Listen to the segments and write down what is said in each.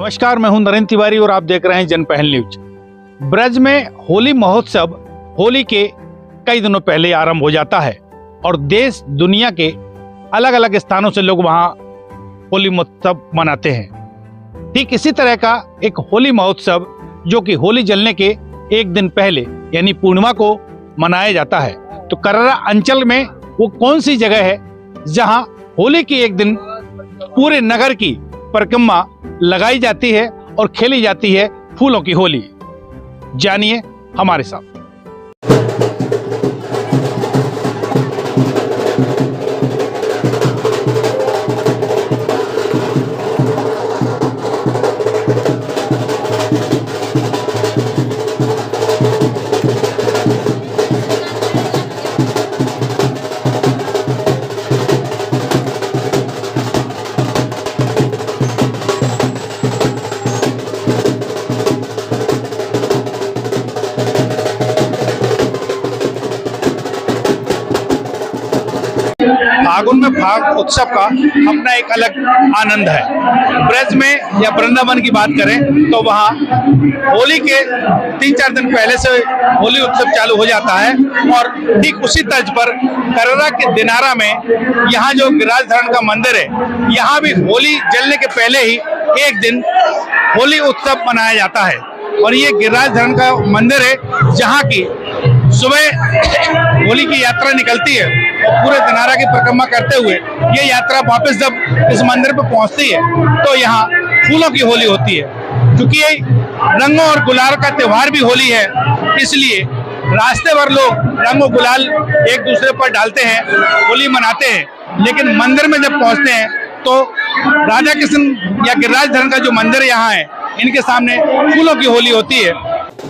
नमस्कार, मैं हूं नरेंद्र तिवारी और आप देख रहे हैं जन पहल न्यूज। ब्रज में होली महोत्सव होली के कई दिनों पहले आरंभ हो जाता है और देश दुनिया के अलग अलग स्थानों से लोग वहां होली महोत्सव मनाते हैं। ठीक इसी तरह का एक होली महोत्सव जो कि होली जलने के एक दिन पहले यानी पूर्णिमा को मनाया जाता है। तो कर्रा अंचल में वो कौन सी जगह है जहां होली की एक दिन पूरे नगर की परिक्रमा लगाई जाती है और खेली जाती है फूलों की होली। जानिए हमारे साथ। फागुन में फाग उत्सव का अपना एक अलग आनंद है। ब्रज में या वृंदावन की बात करें तो वहाँ होली के 3-4 दिन पहले से होली उत्सव चालू हो जाता है और ठीक उसी तर्ज पर कर्रा के दिनारा में यहाँ जो गिरिराज धरण का मंदिर है, यहाँ भी होली जलने के पहले ही एक दिन होली उत्सव मनाया जाता है। और ये गिरिराज धरण का मंदिर है जहाँ की सुबह होली की यात्रा निकलती है और पूरे दिनारा की परिक्रमा करते हुए ये यात्रा वापस जब इस मंदिर पर पहुंचती है तो यहाँ फूलों की होली होती है। क्योंकि ये रंगों और गुलाल का त्योहार भी होली है, इसलिए रास्ते भर लोग रंग और गुलाल एक दूसरे पर डालते हैं, होली मनाते हैं। लेकिन मंदिर में जब पहुंचते हैं तो राधा कृष्ण या गिरिराज धरण का जो मंदिर यहाँ है, इनके सामने फूलों की होली होती है।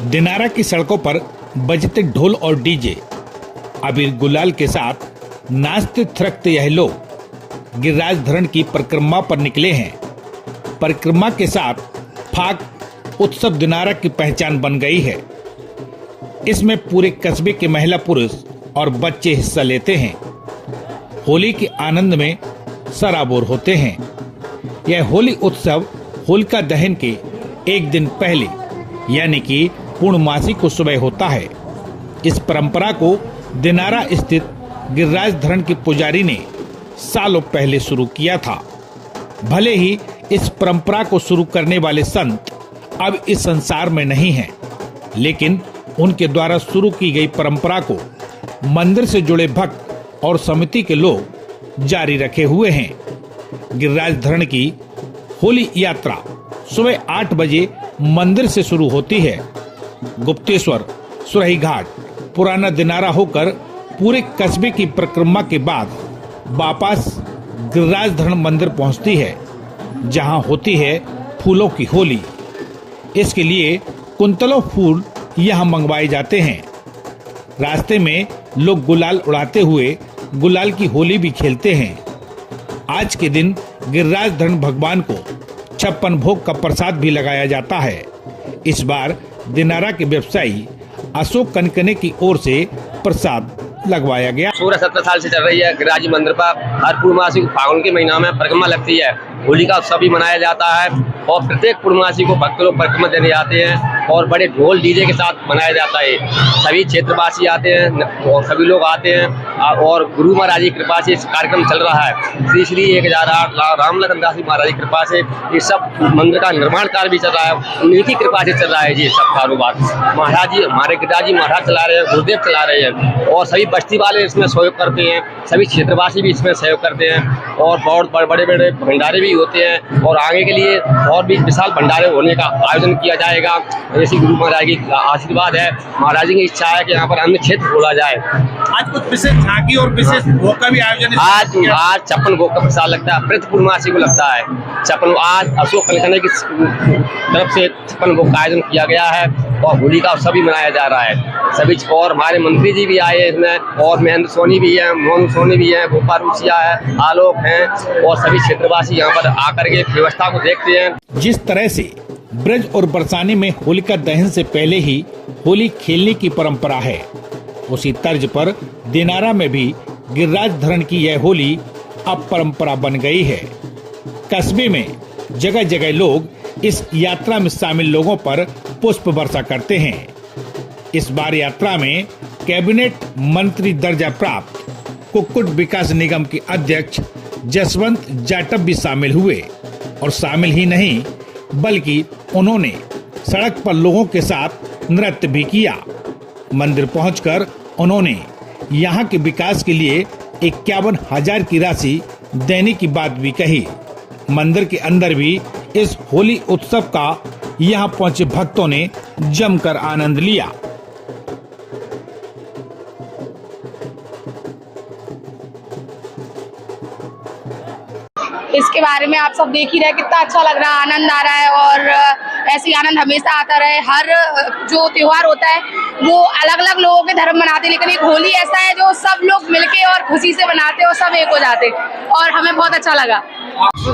दिनारा की सड़कों पर बजते ढोल और डीजे, अबीर गुलाल के साथ नाचते थिरकते यह लोग गिरिराज धरण की परिक्रमा पर निकले हैं। परिक्रमा के साथ फाग उत्सव दिनारा की पहचान बन गई है। इसमें पूरे कस्बे के महिला पुरुष और बच्चे हिस्सा लेते हैं। होली के आनंद में सराबोर होते हैं। यह होली उत्सव होलिका दहन के एक दिन पहले यानी कि पूर्णमासी को सुबह होता है। इस परंपरा को दिनारा स्थित गिरिराज धरण के पुजारी ने सालों पहले शुरू किया था। भले ही इस परंपरा को शुरू करने वाले संत अब इस संसार में नहीं हैं, लेकिन उनके द्वारा शुरू की गई परंपरा को मंदिर से जुड़े भक्त और समिति के लोग जारी रखे हुए हैं। गिरिराज धरण की होली यात्रा सुबह 8 बजे मंदिर से शुरू होती है। गुप्तेश्वर, सुरही घाट, पुराना दिनारा होकर पूरे कस्बे की परिक्रमा के बाद वापस गिरिराज धरण मंदिर पहुंचती है, जहां होती है फूलों की होली। इसके लिए कुंतलों फूल यहां मंगवाए जाते हैं। रास्ते में लोग गुलाल उड़ाते हुए गुलाल की होली भी खेलते हैं। आज के दिन गिरिराज धरण भगवान को 56 भोग का प्रसाद भी लगाया जाता है। इस बार दिनारा के व्यवसायी अशोक कनकने की ओर से प्रसाद लगवाया गया। 16-17 साल से चल रही है गिरिराज मंदिर पर। हर पूर्णमासी को फागुन के महीना में परिक्रमा लगती है। होली का उत्सव भी मनाया जाता है और प्रत्येक पूर्णमासी को भक्त लोग परिक्रमा देने आते हैं और बड़े ढोल डीजे के साथ मनाया जाता है। सभी क्षेत्रवासी आते हैं और सभी लोग आते हैं और गुरु महाराज की कृपा से इस कार्यक्रम चल रहा है। श्री 1008 रामलखन दास महाराज की कृपा से ये सब मंदिर का निर्माण कार्य भी चल रहा है। उन्हीं की कृपा से चल रहा है जी सब कारोबार। महाराज जी, हमारे गिरिराज जी महाराज चला रहे हैं, गुरुदेव चला रहे हैं और सभी बस्ती वाले इसमें सहयोग करते हैं। सभी क्षेत्रवासी भी इसमें सहयोग करते हैं और बहुत बड़े बड़े भंडारे भी होते हैं और आगे के लिए और भी विशाल भंडारे होने का आयोजन किया जाएगा। जैसे गुरु महाराज की आशीर्वाद है, महाराज जी की इच्छा है कि यहाँ पर अन्य क्षेत्र खोला जाए। आज कुछ विशेष झांकी और विशेष भोग का भी आयोजन आज 56 भोग का प्रसाद लगता है, प्रति पूर्णमासी को लगता है 56। आज अशोक कनकने की तरफ से 56 भोग का आयोजन किया गया है और होली का उत्सव भी मनाया जा रहा है। सभी और हमारे मंत्री जी भी आए इसमें और महेंद्र सोनी भी है, मोहन सोनी भी है, गोपाल रूसिया है, आलोक हैं और सभी क्षेत्रवासी यहाँ पर आकर के व्यवस्था को देखते हैं। जिस तरह से ब्रज और बरसाने में होलिका दहन से पहले ही होली खेलने की परंपरा है, उसी तर्ज पर दिनारा में भी गिरिराज धरण की यह होली अब परंपरा बन गई है। कस्बे में जगह जगह लोग इस यात्रा में शामिल लोगों पर पुष्प वर्षा करते हैं। इस बार यात्रा में कैबिनेट मंत्री दर्जा प्राप्त कुक्कुट विकास निगम के अध्यक्ष जसवंत जाटव भी शामिल हुए और शामिल ही नहीं बल्कि उन्होंने सड़क पर लोगों के साथ नृत्य भी किया। मंदिर पहुंचकर उन्होंने यहाँ के विकास के लिए 51,000 की राशि देने की बात भी कही। मंदिर के अंदर भी इस होली उत्सव का यहाँ पहुंचे भक्तों ने जमकर आनंद लिया। इसके बारे में आप सब देख ही रहे, कितना अच्छा लग रहा है, आनंद आ रहा है और ऐसी आनंद हमेशा आता रहे। हर जो त्योहार होता है वो अलग अलग लोगों के धर्म मनाते हैं, लेकिन एक होली ऐसा है जो सब लोग मिलके और खुशी से मनाते और सब एक हो जाते और हमें बहुत अच्छा लगा।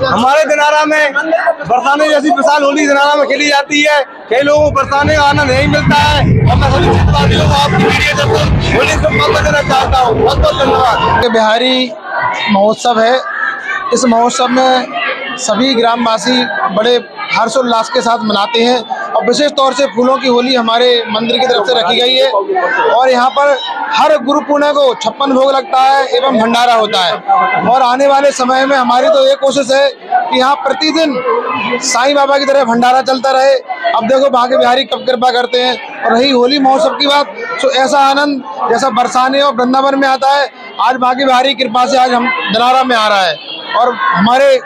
हमारे दिनारा में बरसाने जैसी विशाल होली दिनारा में खेली जाती है। कई लोगों को बरसाने का आनंद नहीं मिलता है और मैं सभी क्षेत्रवासियों को आपकी मीडिया से होली शुभकामनाएं देना चाहता हूँ। बहुत बहुत धन्यवाद। बिहारी महोत्सव है। इस महोत्सव में सभी ग्रामवासी बड़े हर्षोल्लास के साथ मनाते हैं और विशेष तौर से फूलों की होली हमारे मंदिर की तरफ से रखी गई है और यहाँ पर हर गुरु पूर्णिमा को 56 भोग लगता है एवं भंडारा होता है। और आने वाले समय में हमारी तो ये कोशिश है कि यहाँ प्रतिदिन साईं बाबा की तरह भंडारा चलता रहे। अब देखो भाग्य बिहारी कब कृपा करते हैं। और रही होली महोत्सव की बात, तो ऐसा आनंद जैसा बरसाने और वृंदावन में आता है, आज भाग्य बिहारी कृपा से आज हम दिनारा में आ रहा है। और हमारे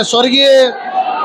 स्वर्गीय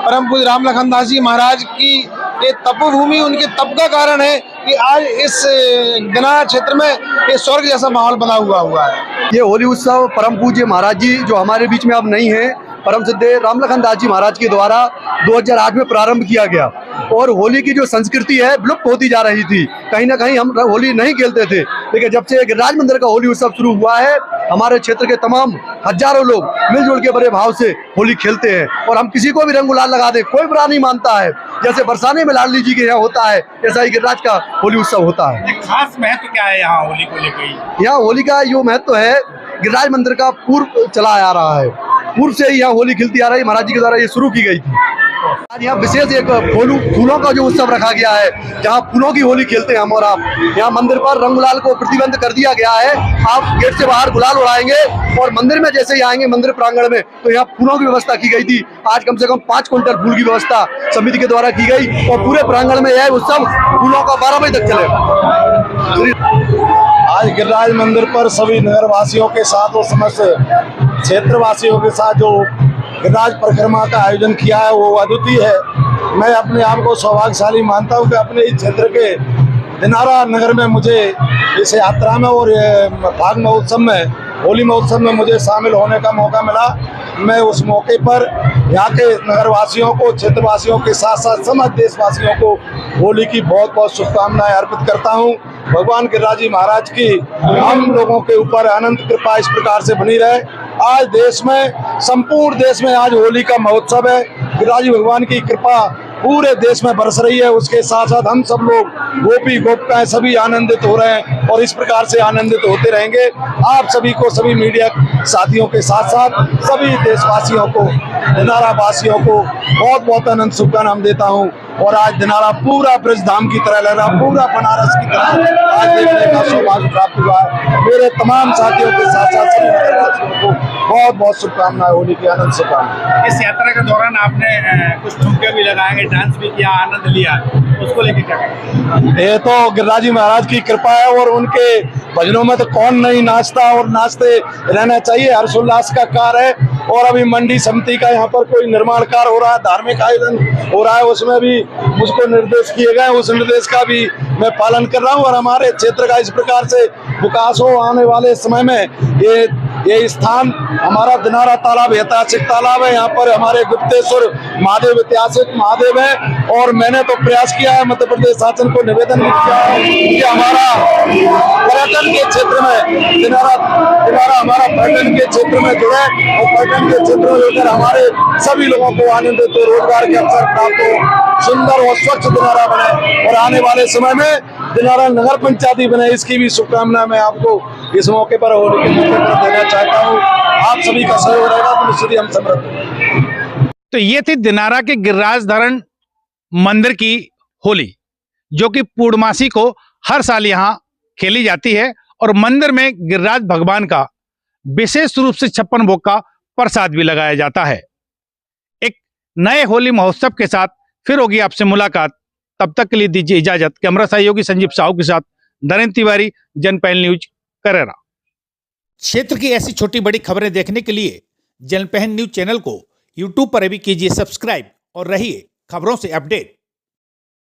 परम पूज्य राम लखन दास जी महाराज की ये तपोभूमि उनके तप का कारण है कि आज इस दिनारा क्षेत्र में ये स्वर्ग जैसा माहौल बना हुआ है। ये होली उत्सव परम पूज्य महाराज जी जो हमारे बीच में अब नहीं है, परम सिद्धे राम लखन दास जी महाराज के द्वारा 2008 में प्रारंभ किया गया और होली की जो संस्कृति है विलुप्त होती जा रही थी। कहीं ना कहीं हम होली नहीं खेलते थे, लेकिन जब से गिरिराज मंदिर का होली उत्सव शुरू हुआ है, हमारे क्षेत्र के तमाम हजारों लोग मिलजुल के बड़े भाव से होली खेलते हैं और हम किसी को भी रंग गुलाल लगा दे कोई बुरा नहीं मानता है। जैसे बरसाने में लाडली जी के यहाँ होता है, ऐसा ही गिरिराज का होली उत्सव होता है। खास महत्व क्या है यहाँ होली को लेकर? यहाँ होली का जो महत्व है, गिरिराज मंदिर का पूर्व चला आ रहा है, पूर्व से ही यहाँ होली खिलती आ रही है। महाराज जी के द्वारा ये शुरू की गई थी। आज यहाँ विशेष एक फूलों का जो उत्सव रखा गया है, जहाँ फूलों की होली खेलते हैं हम और आप। यहाँ मंदिर पर रंग गुलाल को प्रतिबंध कर दिया गया है। आप गेट से बाहर गुलाल उड़ाएंगे और मंदिर में जैसे ही आएंगे मंदिर प्रांगण में, तो यहाँ फूलों की व्यवस्था की गई थी। आज कम से कम 5 क्विंटल फूल की व्यवस्था समिति के द्वारा की गई और पूरे प्रांगण में यह उत्सव फूलों का 12 बजे तक चलेगा। आज गिरिराज मंदिर पर सभी नगरवासियों के साथ और समस्त क्षेत्रवासियों के साथ जो गिरिराज परिक्रमा का आयोजन किया है वो अद्वितीय है। मैं अपने आप को सौभाग्यशाली मानता हूँ कि अपने इस क्षेत्र के दिनारा नगर में मुझे इस यात्रा में और फाग महोत्सव में, होली महोत्सव में मुझे शामिल होने का मौका मिला। मैं उस मौके पर यहाँ के नगरवासियों को, क्षेत्रवासियों के साथ साथ समस्त देशवासियों को होली की बहुत बहुत शुभकामनाएं अर्पित करता हूँ। भगवान गिरिराज जी महाराज की हम लोगों के ऊपर अनंत कृपा इस प्रकार से बनी रहे। आज देश में, संपूर्ण देश में आज होली का महोत्सव है। गिरिराज जी भगवान की कृपा पूरे देश में बरस रही है। उसके साथ साथ हम सब लोग गोपी गोपिकाएं सभी आनंदित हो रहे हैं और इस प्रकार से आनंदित होते रहेंगे। आप सभी को, सभी मीडिया साथियों के साथ साथ सभी देशवासियों को, दिनारा वासियों को बहुत बहुत अनंत शुभकामनाएं देता हूं। और आज दिनारा पूरा ब्रज धाम की तरह लग रहा, पूरा बनारस की तरह आज देखने का सौभाग्य प्राप्त हुआ है। मेरे तमाम साथियों के साथ साथ सभी नगरवासियों को बहुत बहुत शुभकामनाएं, होली की अनंत शुभकामनाएं। इस यात्रा के दौरान आपने कुछ ठुमके भी लगाए, डांस भी किया, आनंद लिया, उसको लेकर क्या कहेंगे? ये तो गिरिराज जी महाराज की कृपा है और उनके भजनों में तो कौन नहीं नाचता और नाचते रहना चाहिए। हर्षोल्लास का कार्य है। और अभी मंडी समिति का यहाँ पर कोई निर्माण कार्य हो रहा है, धार्मिक आयोजन हो रहा है, उसमें भी मुझको निर्देश किए गए, उस निर्देश का भी मैं पालन कर रहा हूँ। और हमारे क्षेत्र का इस प्रकार से विकास हो, आने वाले समय में ये स्थान हमारा दिनारा तालाब ऐतिहासिक तालाब है। यहाँ पर हमारे गुप्तेश्वर महादेव ऐतिहासिक महादेव है और मैंने तो प्रयास किया है, मध्य प्रदेश शासन को निवेदन भी किया है कि हमारा पर्यटन के क्षेत्र में दिनारा हमारा पर्यटन के क्षेत्र में जुड़े और पर्यटन के क्षेत्र में जुड़कर हमारे सभी लोगों को आनंदित हो, रोजगार के अवसर प्राप्त हो, सुंदर और स्वच्छ दिनारा बने और आने वाले समय में दिनारा नगर पंचायती बने। इसकी भी शुभकामना मैं आपको इस मौके पर, होली के मौके पर देना चाहता हूँ। आप सभी का सहयोग रहेगा तो निश्चित ही हम समृद्ध। तो ये थी दिनारा के गिरिराज धरण मंदिर की होली, जो कि पूर्णमासी को हर साल यहाँ खेली जाती है और मंदिर में गिरिराज भगवान का विशेष रूप से 56 भोग का प्रसाद भी लगाया जाता है। एक नए होली महोत्सव के साथ फिर होगी आपसे मुलाकात, तब तक के लिए दीजिए इजाजत। कैमरा सहयोगी संजीव साहू के साथ नरेंद्र तिवारी, जनपहल न्यूज, करेरा। क्षेत्र की ऐसी छोटी बड़ी खबरें देखने के लिए जनपहल न्यूज चैनल को यूट्यूब पर भी कीजिए सब्सक्राइब और रहिए खबरों से अपडेट।